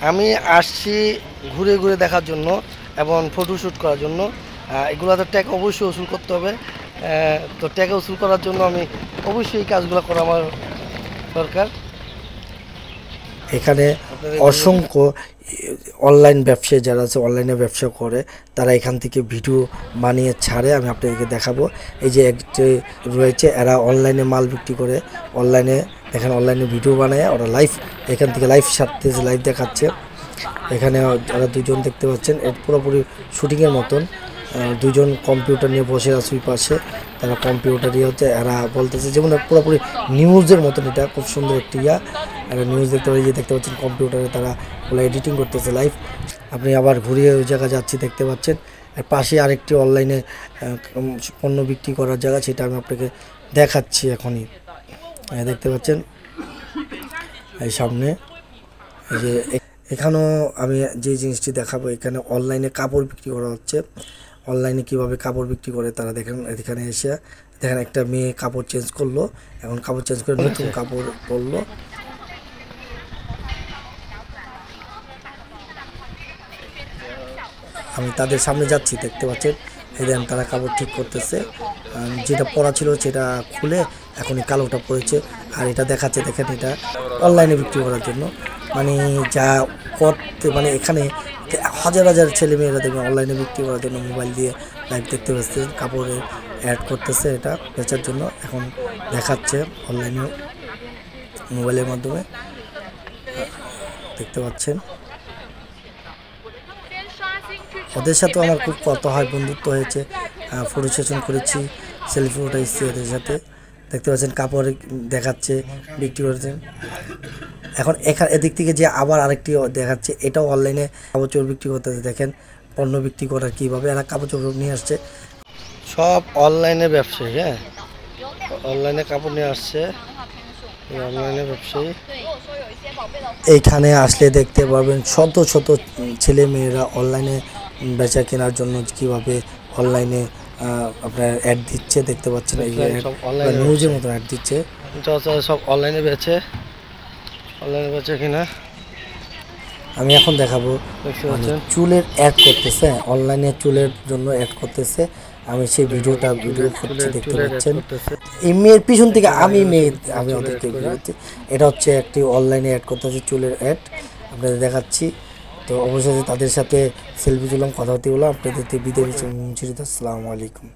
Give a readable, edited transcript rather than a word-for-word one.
আমি আসছি ঘুরে ঘুরে দেখার জন্য এবং ফটোশ্যুট করার জন্য। এগুলোতে ট্যাগ অবশ্যই উসুল করতে হবে। তো ট্যাগ উসুল করার জন্য আমি অবশ্যই এই কাজগুলো করা আমার দরকার। এখানে অসংখ্য অনলাইন ব্যবসায়ী যারা আছে, অনলাইনে ব্যবসা করে, তারা এখান থেকে ভিডিও বানিয়ে ছাড়ে। আমি আপনাদেরকে দেখাবো। এই যে একটি রয়েছে, এরা অনলাইনে মাল বিক্রি করে, অনলাইনে দেখেন অনলাইনে ভিডিও বানায় ওরা লাইভ, এখান থেকে লাইভ ছাড়তেছে, লাইভ দেখাচ্ছে। এখানে ওরা দুজন দেখতে পাচ্ছেন, এর পুরোপুরি শুটিংয়ের মতন। দুজন কম্পিউটার নিয়ে বসে আছে ওই পাশে, তারা কম্পিউটার দিয়ে হচ্ছে এরা বলতেছে, যেমন পুরোপুরি নিউজের মতন। এটা খুব সুন্দর একটি একটা নিউজ দেখতে পাচ্ছি, যে দেখতে পাচ্ছেন কম্পিউটারে তারা ওগুলো এডিটিং করতেছে লাইভ। আপনি আবার ঘুরিয়ে ওই জায়গায় যাচ্ছি দেখতে পাচ্ছেন। এর পাশে আরেকটি অনলাইনে পণ্য বিক্রি করার জায়গা, সেটা আমি আপনাকে দেখাচ্ছি এখনই। দেখতে পাচ্ছেন এই সামনে, এই যে এখানেও আমি যে জিনিসটি দেখাবো, এখানে অনলাইনে কাপড় বিক্রি করা হচ্ছে। অনলাইনে কিভাবে কাপড় বিক্রি করে তারা দেখেন। এখানে এসে দেখেন একটা মেয়ে কাপড় চেঞ্জ করলো, এখন কাপড় চেঞ্জ করে নতুন কাপড় পরলো। আমি তাদের সামনে যাচ্ছি, দেখতে পাচ্ছেন এই দেখেন তারা কাপড় ঠিক করতেছে। যেটা পরা ছিল সেটা খুলে এখন এই কালোটা পরেছে। আর এটা দেখাচ্ছে, দেখেন এটা অনলাইনে বিক্রি করার জন্য। মানে যা করতে, মানে এখানে হাজার হাজার ছেলে মেয়েরা দেখবেন অনলাইনে বিক্রি করার জন্য মোবাইল দিয়ে লাইভ দেখতে পাচ্ছে, কাপড়ের অ্যাড করতেছে এটা বেচার জন্য। এখন দেখাচ্ছে অনলাইনে মোবাইলের মাধ্যমে, দেখতে পাচ্ছেন। ওদের সাথেও আমার খুব কথা হয়, বন্ধুত্ব হয়েছে, ফটো সেশন করেছি, সেলফি উঠাইছি ওদের সাথে। দেখতে পাচ্ছেন কাপড় দেখাচ্ছে, বিক্রি করেছেন। এখন এদিক থেকে যে আবার আরেকটি দেখাচ্ছে, এটাও অনলাইনে কাপড় চোপড় বিক্রি করতেছে। দেখেন পণ্য বিক্রি করার কীভাবে এরা কাপড় চোপড় নিয়ে আসছে। সব অনলাইনে ব্যবসায়ী, হ্যাঁ, অনলাইনে কাপড় নিয়ে আসছে, অনলাইনে ব্যবসায়ী। এইখানে আসলে দেখতে পারবেন শত শত ছেলে মেয়েরা অনলাইনে বেচা কেনার জন্য কীভাবে অনলাইনে আপনার অ্যাড দিচ্ছে, দেখতে পাচ্ছেন এই নিউজের মতো অ্যাড দিচ্ছে। সব অনলাইনে বেচে, অনলাইনে বেচে কিনা আমি এখন দেখাবো। মানে চুলের অ্যাড করতেছে, অনলাইনে চুলের জন্য অ্যাড করতেছে। আমি সেই ভিডিও করছি, দেখতে পাচ্ছেন। এই মেয়ের পিছন থেকে আমি ওদেরকে ভিডিওতে, এটা হচ্ছে একটি অনলাইনে অ্যাড করতেছে, চুলের অ্যাড আপনাদের দেখাচ্ছি। তো অবশ্যই তাদের সাথে সেলফি তুললাম, কথা বলতে বললাম, আপনাদের বিদায় নিচ্ছি। আসসালামু আলাইকুম।